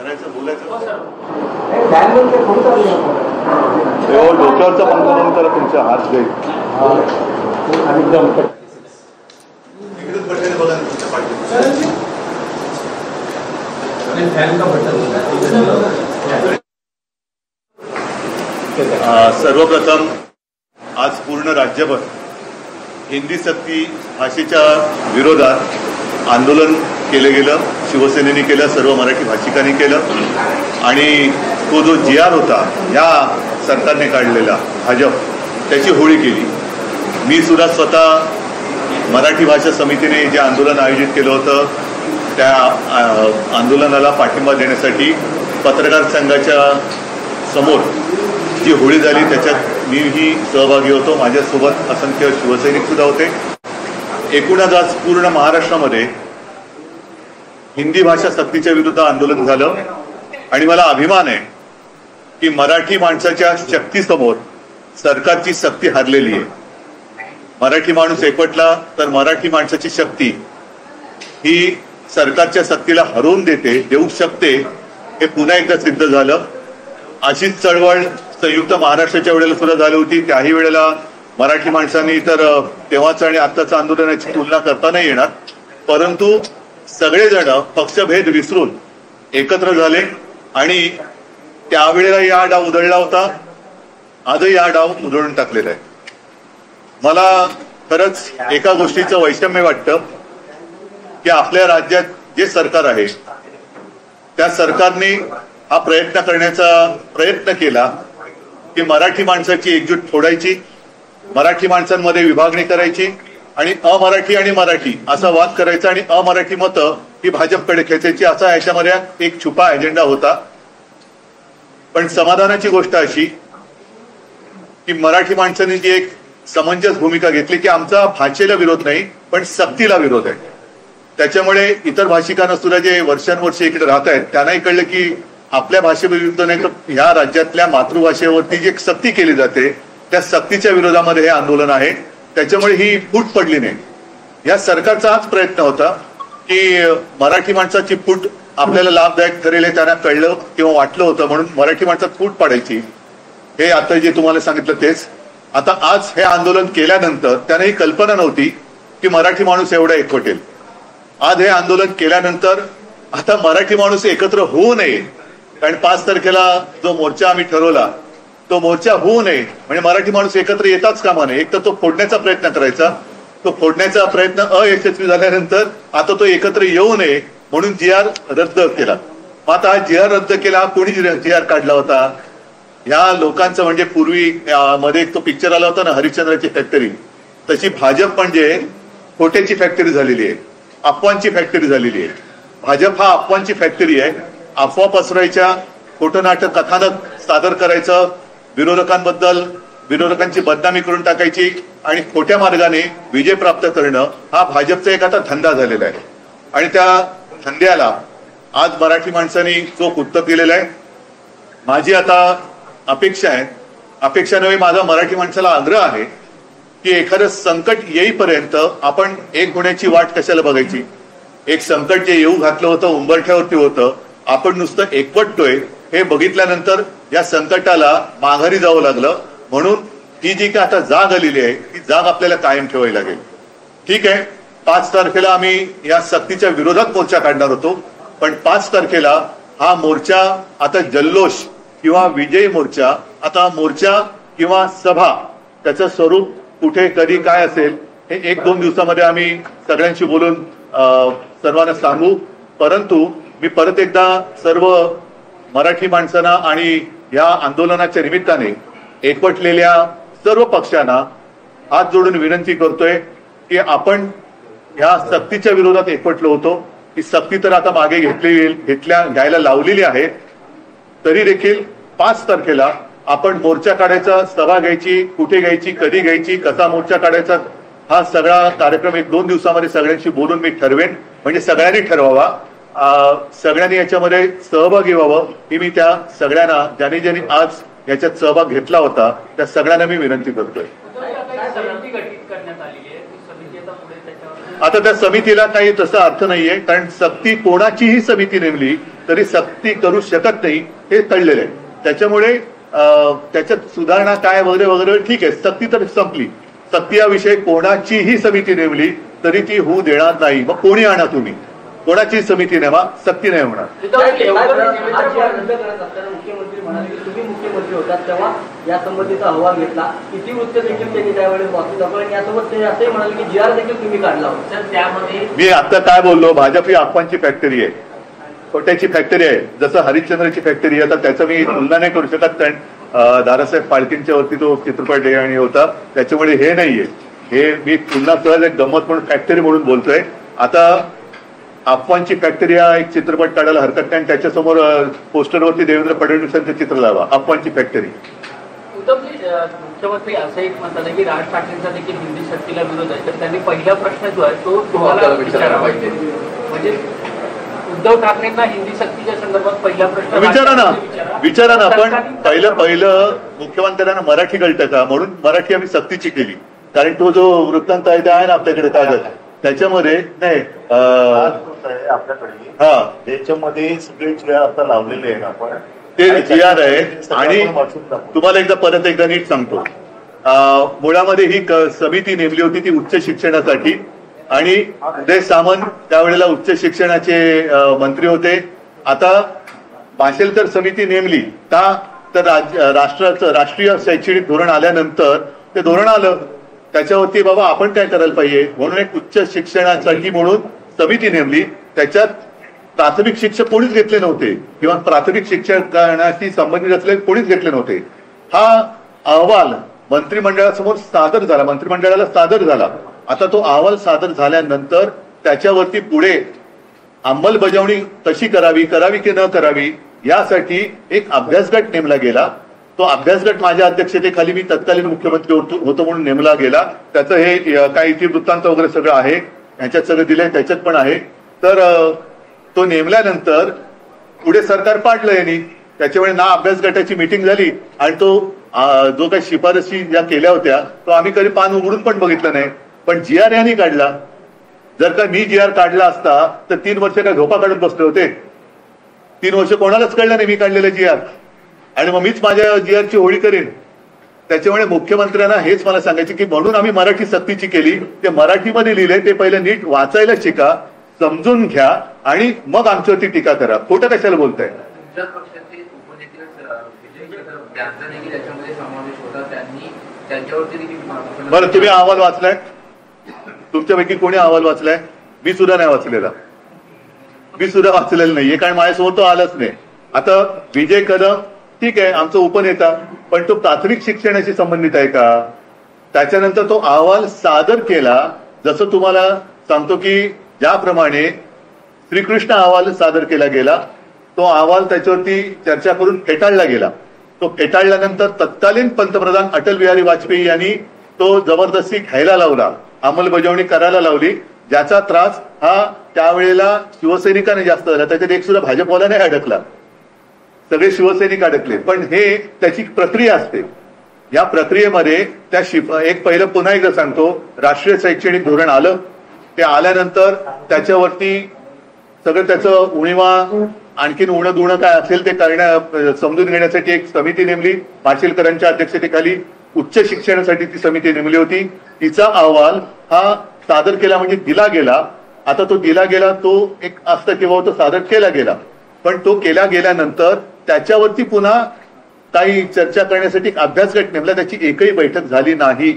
करायचं बोलायचं डोक्यावरचा पंखा म्हणून त्याला तुमचा हात जाईल बघा तुमच्या पाठी सर्वप्रथम आज पूर्ण राज्यभर हिंदी सक्ती भाषेच्या विरोधात आंदोलन केलं गेलं. शिवसेनेने केलं, सर्व मराठी भाषिकांनी केलं आणि तो जो GR होता या सरकारने काढलेला भाजप, त्याची होळी केली. मी सुद्धा स्वतः मराठी भाषा समितीने जे आंदोलन आयोजित केलं होतं त्या आंदोलनाला पाठिंबा देण्यासाठी पत्रकार संघाच्या समोर जी होळी झाली त्याच्यात मीही सहभागी होतो. माझ्यासोबत असंख्य शिवसैनिक सुद्धा होते. एकूणच आज पूर्ण महाराष्ट्रामध्ये हिंदी भाषा सक्तीच्या विरुद्ध आंदोलन झालं आणि मला अभिमान आहे की मराठी माणसाच्या शक्तीसमोर सरकारची सक्ती हारलेली आहे. मराठी माणूस एकवटला तर मराठी माणसाची शक्ती ही सरकारच्या सक्तीला हरवून देऊ शकते हे पुन्हा एकदा सिद्ध झालं. अशीच चळवळ संयुक्त महाराष्ट्राच्या वेळेला सुद्धा झाली होती. त्याही वेळेला मराठी माणसांनी तर तेव्हाच आणि आत्ताचं आंदोलनाची तुलना करता नाही येणार, परंतु सगळेजण पक्षभेद विसरून एकत्र झाले आणि त्यावेळेला या डाव उधळला होता. आजही हा डाव उधळून टाकलेला आहे. मला खरंच एका गोष्टीचं वैषम्य वाटतं की आपल्या राज्यात जे सरकार आहे त्या सरकारने हा प्रयत्न करण्याचा प्रयत्न केला की मराठी माणसाची एकजूट फोडायची, मराठी माणसांमध्ये विभागणी करायची आणि अमराठी आणि मराठी असा वाद करायचा आणि अमराठी मतं ही भाजपकडे खेचायची, असा याच्यामध्ये एक छुपा अजेंडा होता. पण समाधानाची गोष्ट अशी की मराठी माणसांनी जी एक समंजस भूमिका घेतली की आमचा भाषेला विरोध नाही पण सक्तीला विरोध आहे. त्याच्यामुळे इतर भाषिकांना सुद्धा जे वर्षानुवर्षे इकडे राहत आहेत त्यांनाही कळलं की आपल्या भाषेविरुद्ध नाही तर ह्या राज्यातल्या मातृभाषेवरती जी सक्ती केली जाते त्या सक्तीच्या विरोधामध्ये हे आंदोलन आहे. त्याच्यामुळे ही फूट पडली नाही. या सरकारचा हाच प्रयत्न होता की मराठी माणसाची फूट आपल्याला लाभदायक ठरेल हे त्यांना कळलं किंवा वाटलं होतं, म्हणून मराठी माणसात फूट पाडायची. हे आता जे तुम्हाला सांगितलं तेच. आता आज हे आंदोलन केल्यानंतर त्यांना ही कल्पना नव्हती की मराठी माणूस एवढा एकवटेल. आज हे आंदोलन केल्यानंतर आता मराठी माणूस एकत्र होऊ नये, कारण 5 तारखेला जो मोर्चा आम्ही ठरवला तो मोर्चा होऊ नये म्हणजे मराठी माणूस एकत्र येताच कामा नये. एक तर तो फोडण्याचा प्रयत्न करायचा, तो फोडण्याचा प्रयत्न अयशस्वी झाल्यानंतर आता तो एकत्र येऊ नये म्हणून GR रद्द केला. आता हा GR रद्द केला, कोणी GR काढला होता? या लोकांचं म्हणजे पूर्वी मध्ये एक तो पिक्चर आला होता ना हरिश्चंद्राची फॅक्टरी, तशी भाजप म्हणजे खोट्याची फॅक्टरी झालेली आहे, अफवांची फॅक्टरी झालेली आहे. भाजप हा अफवांची फॅक्टरी आहे. अफवा पसरायच्या, खोटं नाटक कथानक सादर करायचं, विरोधकांची बदनामी करून टाकायची आणि खोट्या मार्गाने विजय प्राप्त करणं हा भाजपचा एक आता धंदा झालेला आहे. आणि त्या धंद्याला आज मराठी माणसांनी चोख उत्तर दिलेलं आहे. माझी आता अपेक्षा नव्हे, माझा मराठी माणसाला आग्रह आहे की एखादं संकट येईपर्यंत आपण एक होण्याची वाट कशाला बघायची. एक संकट जे येऊ घातलं होतं उंबरठ्यावरती होतं, आपण नुसतं एकवटतोय हे बघितल्यानंतर या संकटाला माघारी जावं लागलं. म्हणून ही जी काय आता जाग आलेली आहे ती जाग आपल्याला कायम ठेवावी लागेल. ठीक आहे, 5 तारखेला आम्ही या सक्तीच्या विरोधात मोर्चा काढणार होतो, पण 5 तारखेला हा मोर्चा आता जल्लोष किंवा विजय मोर्चा, आता मोर्चा किंवा सभा त्याचं स्वरूप कुठे कधी काय असेल हे 1-2 दिवसामध्ये आम्ही सगळ्यांशी बोलून सर्वांना सांगू. परंतु मी परत एकदा सर्व मराठी माणसांना आणि या आंदोलनाच्या निमित्ताने एकवटलेल्या सर्व पक्षांना हात जोडून विनंती करतोय की आपण या सक्तीच्या विरोधात एकवटलो होतो. ही सक्ती तर आता मागे घ्यायला लावलेली आहे, तरी देखील 5 तारखेला आपण मोर्चा काढायचा, सभा घ्यायची, कुठे घ्यायची, कधी घ्यायची, कसा मोर्चा काढायचा, हा सगळा कार्यक्रम 1-2 दिवसामध्ये सगळ्यांशी बोलून मी ठरवेन. म्हणजे सगळ्यांनी ठरवावा, सगळ्यांनी याच्यामध्ये सहभागी व्हावं ही मी त्या सगळ्यांना ज्यांनी आज याच्यात सहभाग घेतला होता त्या सगळ्यांना मी विनंती करतोय. आता त्या समितीला काही तसा अर्थ नाहीये, कारण सक्ती कोणाचीही समिती नेमली तरी सक्ती करू शकत नाही हे कळलेलं आहे. त्याच्यामुळे त्याच्यात सुधारणा काय वगैरे वगैरे ठीक आहे. सक्ती तर संपली. सक्ती या विषयी कोणाचीही समिती नेमली तरी ती होऊ देणार नाही. मग कोणी आणा तुम्ही, कोणाची समिती नेमा, सक्ती नाही होणार. मुख्यमंत्री म्हणाले की तुम्ही मुख्यमंत्री होतात तेव्हा या संबंधीचा अहवाल घेतला. किती वृत्त देखील त्यांनी त्यावेळेस वाचलं आणि यासोबत ते असंही म्हणाले की GR देखील तुम्ही काढला होता. त्यामध्ये मी आता काय बोललो, भाजप ही अफवांची फॅक्टरी आहे, खोट्याची फॅक्टरी आहे. जसं हरिश्चंद्रची फॅक्टरी आहे, तर त्याचं मी तुलना नाही करू शकत. कारण दादासाहेब फाळकेंच्या वरती तो चित्रपट आहे आणि होता, त्याच्यामुळे हे नाहीये. हे मी पुन्हा सहज एक गंमत म्हणून फॅक्टरी म्हणून बोलतोय. आता अफवांची फॅक्टरी हा एक चित्रपट काढायला हरकत नाही आणि त्याच्यासमोर पोस्टरवरती देवेंद्र फडणवीसांचं चित्र लावा, अफवांची फॅक्टरी. मुख्यमंत्री असं एक म्हणतात की राज ठाकरेंचा देखील हिंदी सक्तीला विरोध आहे, तर त्यांनी पहिला प्रश्न जो आहे तो तुम्हाला विचारावा पाहिजे. म्हणजे उद्धव ठाकरेंना हिंदी सक्तीच्या संदर्भात पहिला प्रश्न विचारा ना. पण पहिलं मुख्यमंत्र्यांना मराठी कळतं का म्हणून मराठी आम्ही सक्तीची केली. कारण तो जो वृत्तांत आहे ते आहे ना आपल्याकडे कागद, त्याच्यामध्ये नाही आपल्याकडे त्याच्यामध्ये सगळे GR आता लावलेले आहेत आपण, ते GR आहे. आणि तुम्हाला परत एकदा नीट सांगतो, मुळामध्ये ही समिती नेमली होती ती उच्च शिक्षणासाठी आणि उदय सामंत त्यावेळेला उच्च शिक्षणाचे मंत्री होते. आता माशेलकर समिती नेमली का, तर राष्ट्राचं राष्ट्रीय शैक्षणिक धोरण आल्यानंतर ते धोरण आलं, त्याच्यावरती बाबा आपण काय करायला पाहिजे म्हणून एक उच्च शिक्षणासाठी म्हणून समिती नेमली. त्याच्यात प्राथमिक शिक्षक कोणीच घेतले नव्हते किंवा प्राथमिक शिक्षणाशी संबंधित असलेले कोणीच घेतले नव्हते. हा अहवाल मंत्रिमंडळासमोर सादर झाला, मंत्रिमंडळाला सादर झाला. आता तो अहवाल सादर झाल्यानंतर त्याच्यावरती पुढे अंमलबजावणी कशी करावी की न करावी यासाठी एक अभ्यासगट नेमला गेला. तो अभ्यासगट माझ्या अध्यक्षतेखाली मी तत्कालीन मुख्यमंत्री होतो म्हणून नेमला गेला. त्याचं हे काही इतिवृत्तांत वगैरे सगळं आहे, ह्याच्यात सगळं दिलंय, त्याच्यात पण आहे. तर तो नेमल्यानंतर पुढे सरकार पाडलं यांनी. त्याच्यामुळे ना अभ्यासगटाची मिटिंग झाली आणि तो जो काही शिफारशी ज्या केल्या होत्या तो आम्ही कधी पान उघडून पण बघितलं नाही. पण GR यांनी काढला. जर का मी GR काढला असता तर 3 वर्ष काय झोपा काढून बसले होते? 3 वर्ष कोणालाच कळलं नाही मी काढलेलं GR, आणि मग मीच माझ्या GR ची होळी करेन. त्याच्यामुळे मुख्यमंत्र्यांना हेच मला सांगायचे की म्हणून आम्ही मराठी सक्तीची केली. ते मराठीमध्ये लिहिले ते पहिले नीट वाचायला शिका, समजून घ्या आणि मग आमच्यावरती टीका करा. खोटं कशाला बोलताय? बरं, तुम्ही अहवाल वाचलाय? तुमच्यापैकी कोणी अहवाल वाचलाय? मी सुद्धा नाही वाचलेला. मी सुद्धा वाचलेलं नाहीये कारण माझ्यासमोर तो आलाच नाही. आता विजय कदम ठीक आहे आमचं उपनेता, पण तो प्राथमिक शिक्षणाशी संबंधित आहे का? त्याच्यानंतर तो अहवाल सादर केला. जसं तुम्हाला सांगतो की ज्याप्रमाणे श्रीकृष्ण अहवाल सादर केला गेला, तो अहवाल त्याच्यावरती चर्चा करून फेटाळला गेला. तो फेटाळल्यानंतर तत्कालीन पंतप्रधान अटल बिहारी वाजपेयी यांनी तो जबरदस्ती घ्यायला लावला, अंमलबजावणी करायला लावली, ज्याचा त्रास हा त्यावेळेला शिवसैनिकांनी जास्त झाला. त्याच्यात एक सुद्धा भाजपवाला नाही अडकला, सगळे शिवसैनिक अडकले. पण हे त्याची प्रक्रिया असते. या प्रक्रियेमध्ये एक पहिलं पुन्हा एकदा सांगतो, राष्ट्रीय शैक्षणिक धोरण आलं. ते आल्यानंतर त्याच्यावरती सगळं त्याचं उणीवा आणखीन उणं दुणं काय असेल ते समजून घेण्यासाठी एक समिती नेमली. माशेलकरांच्या अध्यक्षतेखाली उच्च शिक्षणासाठी ती समिती नेमली होती. तिचा अहवाल हा सादर केला म्हणजे दिला गेला. आता तो दिला गेला तो एक असतं किंवा तो सादर केला गेला, पण तो केला गेल्यानंतर त्याच्यावरती पुन्हा काही चर्चा करण्यासाठी अभ्यासगट नेमला. त्याची एकही बैठक झाली नाही.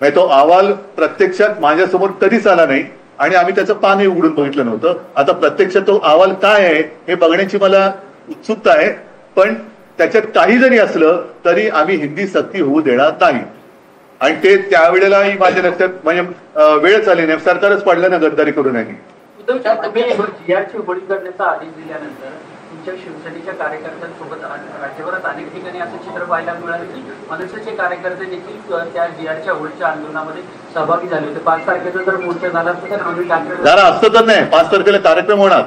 तो अहवाल प्रत्यक्षात माझ्यासमोर कधीच आला नाही आणि आम्ही त्याचं पानही उघडून बघितलं नव्हतं. आता प्रत्यक्षात तो अहवाल काय आहे हे बघण्याची मला उत्सुकता आहे. पण त्याच्यात काही जरी असलं तरी आम्ही हिंदी सक्ती होऊ देणार नाही. आणि ते त्यावेळेलाही माझ्या लक्षात म्हणजे वेळच आली नाही. सरकारच पाडलं ना गद्दारी करून यांनी. GRची होळी करण्याचा आदेश दिल्यानंतर तुमच्या शिवसेनेच्या कार्यकर्त्यांसोबत राज्यभरात अनेक ठिकाणी असं चित्र पाहायला मिळालं की मनसेचे कार्यकर्ते देखील त्या GRच्या होळीच्या आंदोलनामध्ये सहभागी झाले होते. 5 तारखेचा जर मोर्चा झाला तर आम्ही जरा असतं तर नाही, 5 तारखेला कार्यक्रम होणार,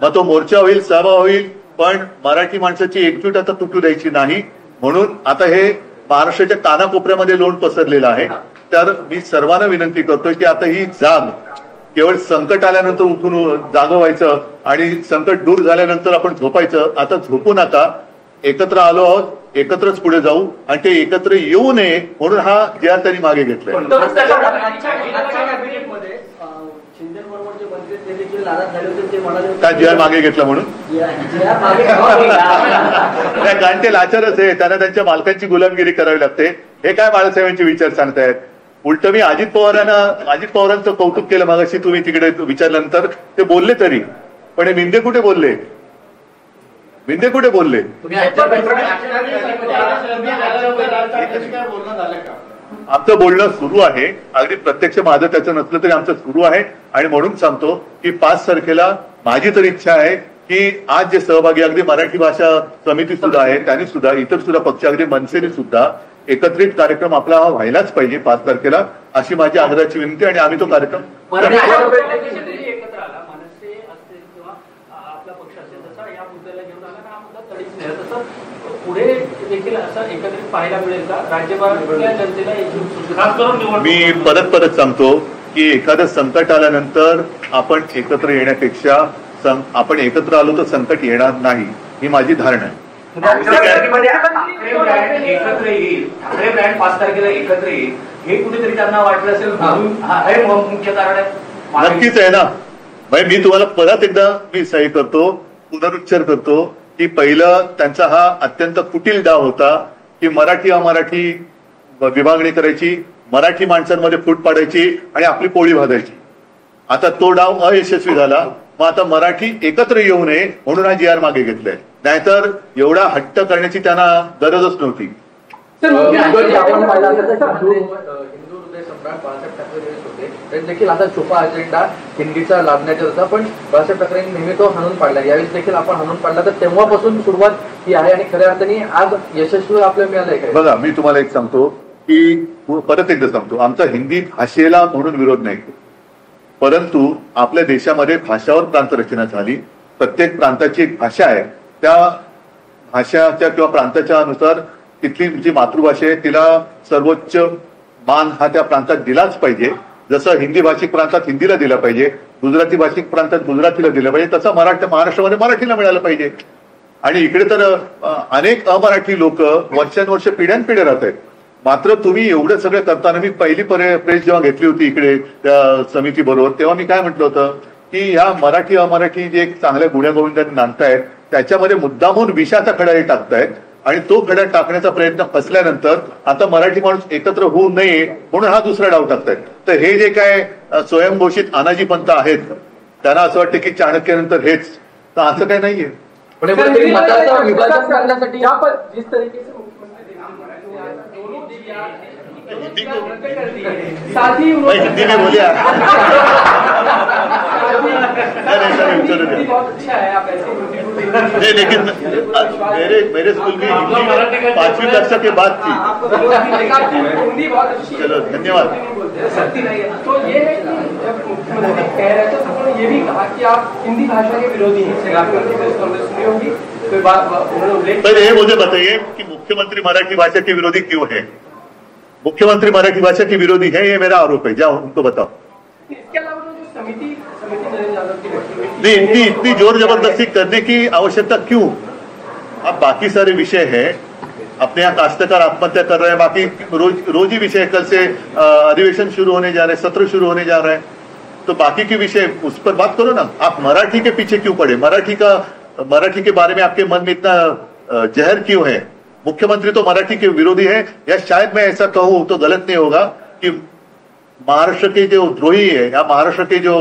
मग तो मोर्चा होईल, सभा होईल, पण मराठी माणसाची एकजूट आता तुटू द्यायची नाही. म्हणून आता हे महाराष्ट्राच्या कानाकोपऱ्यामध्ये लोण पसरलेलं आहे. तर मी सर्वांना विनंती करतोय की आता ही जाग केवळ संकट आल्यानंतर उठून जागं व्हायचं आणि संकट दूर झाल्यानंतर आपण झोपायचं. आता झोपू नका, एकत्र आलो आहोत, एकत्रच पुढे जाऊ आणि ते एकत्र येऊ नये म्हणून हा जे आर त्यांनी मागे घेतलाय. काय जे आर मागे घेतला म्हणून त्या गांठे लाचारच आहे, त्यांना त्यांच्या मालकांची गुलामगिरी करावी लागते. हे काय बाळासाहेबांचे विचार सांगतायत? उलट मी अजित पवारांचं कौतुक केलं मागाशी तुम्ही तिकडे विचारल्यानंतर. ते बोलले तरी, पण हे मिंदे कुठे बोलले? मिंदे कुठे बोलले? आमचं बोलणं सुरू आहे, अगदी प्रत्यक्ष माझं त्याचं नसलं तरी आमचं सुरू आहे. आणि म्हणून सांगतो की 5 तारखेला माझी तर इच्छा आहे की आज जे सहभागी अगदी मराठी भाषा समिती सुद्धा आहे, त्यांनी सुद्धा, इतर सुद्धा पक्ष, अगदी मनसेने सुद्धा एकत्रित कार्यक्रम आपला हा व्हायलाच पाहिजे 5 तारखेला, अशी माझी आग्रहाची विनंती. आणि आम्ही तो कार्यक्रम पुढे देखील असं एकत्रित पाहायला मिळेल का? राज्यभरातल्या जनतेला मी परत सांगतो की एखादं संकट आल्यानंतर आपण एकत्र येण्यापेक्षा आपण एकत्र आलो तर संकट येणार नाही, ही माझी धारणा आहे. एकत्र येईल, ठाकरे ब्रँड 5 तारखेला एकत्र येईल, हे कुठेतरी त्यांना वाटलं असेल, हे मुख्य कारण आहे. नक्कीच आहे ना. म्हणजे मी तुम्हाला परत एकदा मी सही करतो, पुनरुच्चार करतो की पहिलं त्यांचा हा अत्यंत कुटील डाव होता की मराठी अमराठी विभागणी करायची, मराठी माणसांमध्ये फूट पाडायची आणि आपली पोळी भाजायची. आता तो डाव अयशस्वी झाला. मग आता मराठी एकत्र येऊ नये म्हणून हा जी आर मागे घेतलाय. नाहीतर एवढा हट्ट करण्याची त्यांना गरजच नव्हती. सम्राट बाळासाहेब ठाकरे होते देखील आता छुपा अजेंडा हिंदीचा लादण्याचा होता, पण बाळासाहेब ठाकरेंनी नेहमी तो हाणून पाडला. यावेळेस देखील आपण हाणून पाडला, तर तेव्हापासून सुरुवात ही आहे आणि खऱ्या अर्थाने आज यशस्वी आपल्याला मिळालंय. बघा, मी तुम्हाला एक सांगतो की परत एकदा सांगतो, आमचा हिंदी भाषेला म्हणून विरोध नाही, परंतु आपल्या देशामध्ये भाषावर प्रांतरचना झाली. प्रत्येक प्रांताची एक भाषा आहे, त्या भाषाच्या किंवा प्रांताच्या अनुसार तिथली जी मातृभाषा आहे तिला सर्वोच्च मान हा त्या प्रांतात दिलाच पाहिजे. जसं हिंदी भाषिक प्रांतात हिंदीला दिला पाहिजे, गुजराती भाषिक प्रांतात गुजरातीला दिलं पाहिजे, तसं महाराष्ट्रामध्ये मराठीला मिळालं पाहिजे. आणि इकडे तर अनेक अमराठी लोक वर्षानुवर्ष पिढ्यानपिढ्या राहत आहेत. मात्र तुम्ही एवढं सगळं करताना, मी पहिली प्रेस जेव्हा घेतली होती इकडे त्या समिती बरोबर, तेव्हा मी काय म्हटलं होतं की ह्या मराठी अमराठी जे एक चांगल्या गुण्यागोविंदांनी नांदतायत त्याच्यामध्ये मुद्दामून विषाचा खडा हे टाकतायत. आणि तो खडा टाकण्याचा प्रयत्न फसल्यानंतर आता मराठी माणूस एकत्र होऊ नये म्हणून हा दुसरा डाव टाकतायत. तर हे जे काय स्वयंघोषित अनाजी पंथ आहेत त्यांना असं वाटतं की चाणक्यानंतर हेच, तर असं काही नाहीये. हिंदी में बोलिए. नहीं, लेकिन मेरे स्कूल में हिंदी 5वीं कक्षा के बाद थी. चलो, धन्यवाद. तो ये है कि जब मुख्यमंत्री कह रहे थे तो उन्होंने ये भी कहा कि आप हिंदी भाषा के विरोधी हैं. आपने प्रेस कॉन्फ्रेंस सुनी होगी, कोई बात उन्होंने. पहले ये मुझे बताइए कि मुख्यमंत्री मराठी भाषा के विरोधी क्यों है? मुख्यमंत्री मराठी भाषा की विरोधी है, ये मेरा आरोप है. जाओ उनको बताओ. इसके अलावा जो समिति नरेंद्र यादव की नहीं, इतनी जोर जबरदस्ती करने की आवश्यकता क्यों? अब बाकी सारे विषय हैं, अपने यहाँ काश्तकार आत्महत्या कर रहे हैं, बाकी रोज ही विषय, कल से अधिवेशन शुरू होने जा रहे हैं, सत्र शुरू होने जा रहे हैं, तो बाकी के विषय उस पर बात करो ना. आप मराठी के पीछे क्यों पड़े? मराठी के बारे में आपके मन में इतना जहर क्यों है? मुख्यमंत्री तो मराठी के विरोधी है, या शायद मैं ऐसा कहूं तो गलत नहीं होगा कि महाराष्ट्र के जो द्रोही है या महाराष्ट्र के जो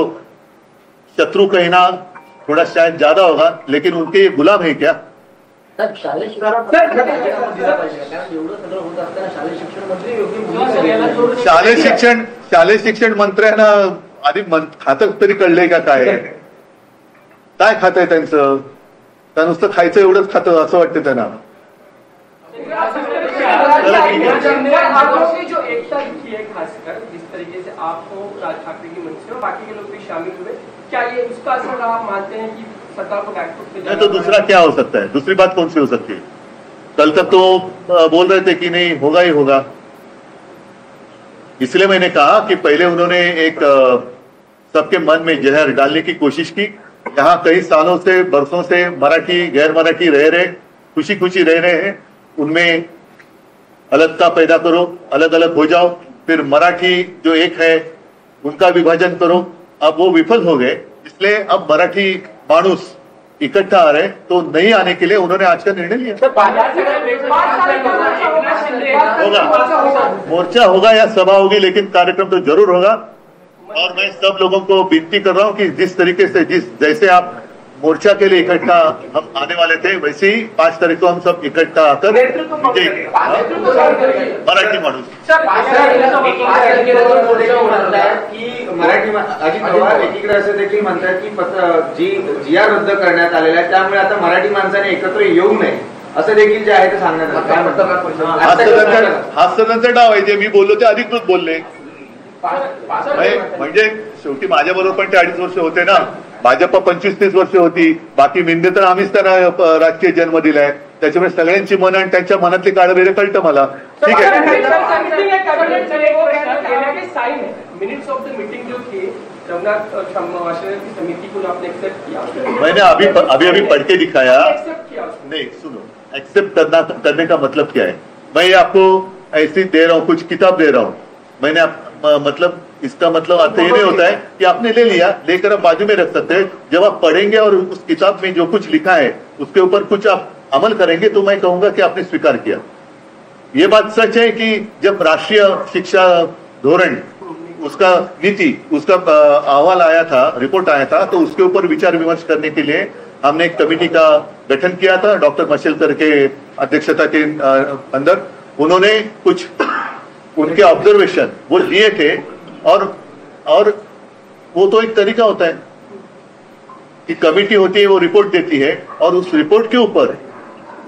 शत्रु कहना थोड़ा शायद ज्यादा होगा, लेकिन उनके गुलाम है क्या? शालेय शिक्षण मंत्र्यांना आधी खातं तरी कळलंय का काय खात आहे त्यांचं? त्या नुसतं खायचं एवढंच खातं असं वाटतं त्यांना. जो एकता दिखी है, खासकर जिस तरीके से आपको राज ठाकरे की मंच में बाकी के लोग भी शामिल हुए, क्या ये उसका असर आप मानते हैं कि सरकार को बैकफुट पे? तो दूसरा क्या हो सकता है? दूसरी बात कौन सी हो सकती है? कल तक तो बोल रहे थे कि नहीं होगा ही होगा. इसलिए मैंने कहा कि पहले उन्होंने एक सबके मन में जहर डालने की कोशिश की। यहाँ कई सालों से बरसों से मराठी गैर मराठी रह रहे, खुशी खुशी रह रहे हैं, उनमें अलगता पैदा करो, अलग अलग हो जाओ, फिर मराठी जो एक है उनका विभाजन करो। अब वो विफल हो गए, इसलिए अब मराठी माणूस इकट्ठा आ रहे, तो नहीं आने के लिए उन्होंने आज का निर्णय लिया। होगा, मोर्चा होगा या सभा होगी, लेकिन कार्यक्रम तो जरूर होगा। और मैं सब लोगों को विनती कर रहा हूं कि जिस तरीके से जैसे आप मोर्चा के लिए इकट्ठा हम आने वाले थे, वैसे ही 5 तारीख को हम सब इकट्ठा आकर मराठी माणूस मराठी अजित पवार एकीकडे असं देखील म्हणतात की जी आर रद्द करण्यात आलेला आहे, त्यामुळे आता मराठी माणसाने एकत्र येऊ नये असं देखील जे आहे ते सांगण्यात आलं। काय म्हणतात? हा सदनचा डाव आहे, जे मी बोललो ते अधिकृत बोलले। म्हणजे शेवटी माझ्या बरोबर पण ते 2.5 वर्ष होते ना, भाजप 25-30 वर्ष होती, बाकी मिंदे तर आम्हीच त्यांना राजकीय जन्म दिलाय, त्याच्यामुळे सगळ्यांची मन आणि त्यांच्या मनातली काळबेरे कळतं मला। ठीक है, मिनट्स ऑफ द मीटिंग जो थी समिति को आपने एक्सेप्ट किया? मैंने अभी पढ़ के दिखाया। नहीं सुनो, एक्सेप्ट करने का मतलब क्या है? मैं आपको ऐसी दे रहा हूँ, कुछ किताब दे रहा हूँ, मैंने मतलब इसका मतलब अर्थ ये नहीं होता है कि आपने ले लिया, लेकर आप बाजू में रख सकते हैं। जब आप पढ़ेंगे और उस किताब में जो कुछ लिखा है उसके ऊपर कुछ आप अमल करेंगे तो मैं कहूंगा कि आपने स्वीकार किया। ये बात सच है कि जब राष्ट्रीय शिक्षा धोरण उसका नीति उसका अहवाल आया था, रिपोर्ट आया था, तो उसके ऊपर विचार विमर्श करने के लिए हमने एक कमेटी का गठन किया था डॉक्टर मशेलकर के अध्यक्षता के अंदर। उन्होंने कुछ उनके ऑब्जर्वेशन वो लिए थे, और वो तो एक तरीका होता है कि कमेटी होती है, वो रिपोर्ट देती है, और उस रिपोर्ट के ऊपर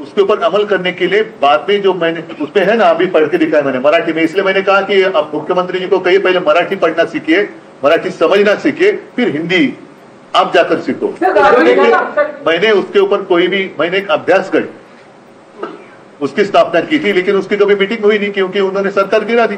उसके ऊपर अमल करने के लिए बाद में जो मैंने उसमें है ना, अभी पढ़ के दिखाया मैंने मराठी में, इसलिए मैंने कहा कि अब मुख्यमंत्री जी को कहिए पहले मराठी पढ़ना सीखिए, मराठी समझना सीखिए, फिर हिंदी आप जाकर सीखो। मैंने उसके ऊपर मैंने एक अभ्यास गढ़ उसकी स्थापना की थी, लेकिन उसकी कभी मीटिंग हुई नहीं क्योंकि उन्होंने सरकार गिरा दी।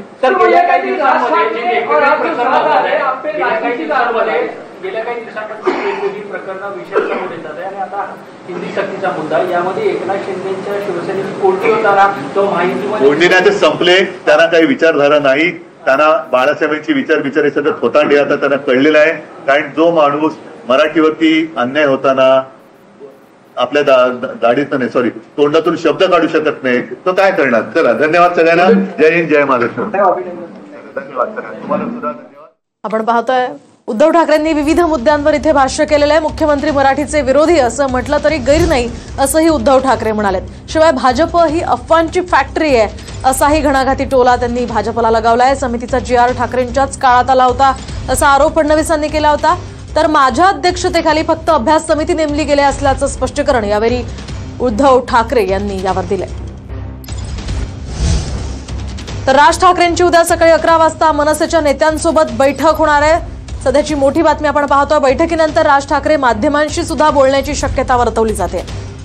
गेल्या काही दिवसांपासून वेगवेगळी प्रकरणं विषय समोर येतात आहे, आणि आता हिंदी सक्तीचा मुद्दा, यामध्ये एकनाथ शिंदेच्या शिवसेनेची कोर्टी होताना तो माहिती कोर्टीने संपले, त्यांना काही विचारधारा नाही, त्यांना बाळासाहेबांची विचार सगळं खोतांडे आता त्यांना कळलेलं आहे। कारण जो माणूस मराठीवरती अन्याय होताना आपल्या दाढीतून नाही, सॉरी, तोंडातून शब्द काढू शकत नाही, तो काय करणार? चला, धन्यवाद सगळ्यांना, जय हिंद, जय महाराष्ट्र। धन्यवाद तुम्हाला सुद्धा धन्यवाद। आपण पाहतोय उद्धव ठाकरेंनी विविध मुद्द्यांवर इथे भाष्य केलेलं आहे। मुख्यमंत्री मराठीचे विरोधी असं म्हटलं तरी गैर नाही, असंही उद्धव ठाकरे म्हणालेत। शिवाय भाजप ही अफवांची फॅक्टरी आहे, असाही घणाघाती टोला त्यांनी भाजपला लगावलाय। समितीचा GR ठाकरेंच्याच काळात आला होता असा आरोप फडणवीसांनी केला होता, तर माझ्या अध्यक्षतेखाली फक्त अभ्यास समिती नेमली गेली असल्याचं स्पष्टीकरण यावेळी उद्धव ठाकरे यांनी यावर दिले। तर राज ठाकरेंची उद्या सकाळी 11 वाजता मनसेच्या नेत्यांसोबत बैठक होणार आहे। सध्याची मोठी बातमी आपण पाहतोय, बैठकीनंतर राज ठाकरे माध्यमांशी सुद्धा बोलण्याची शक्यता वर्तवली जाते।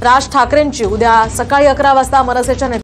राज ठाकरेंची उद्या सकाळी 11 वाजता मनसेच्या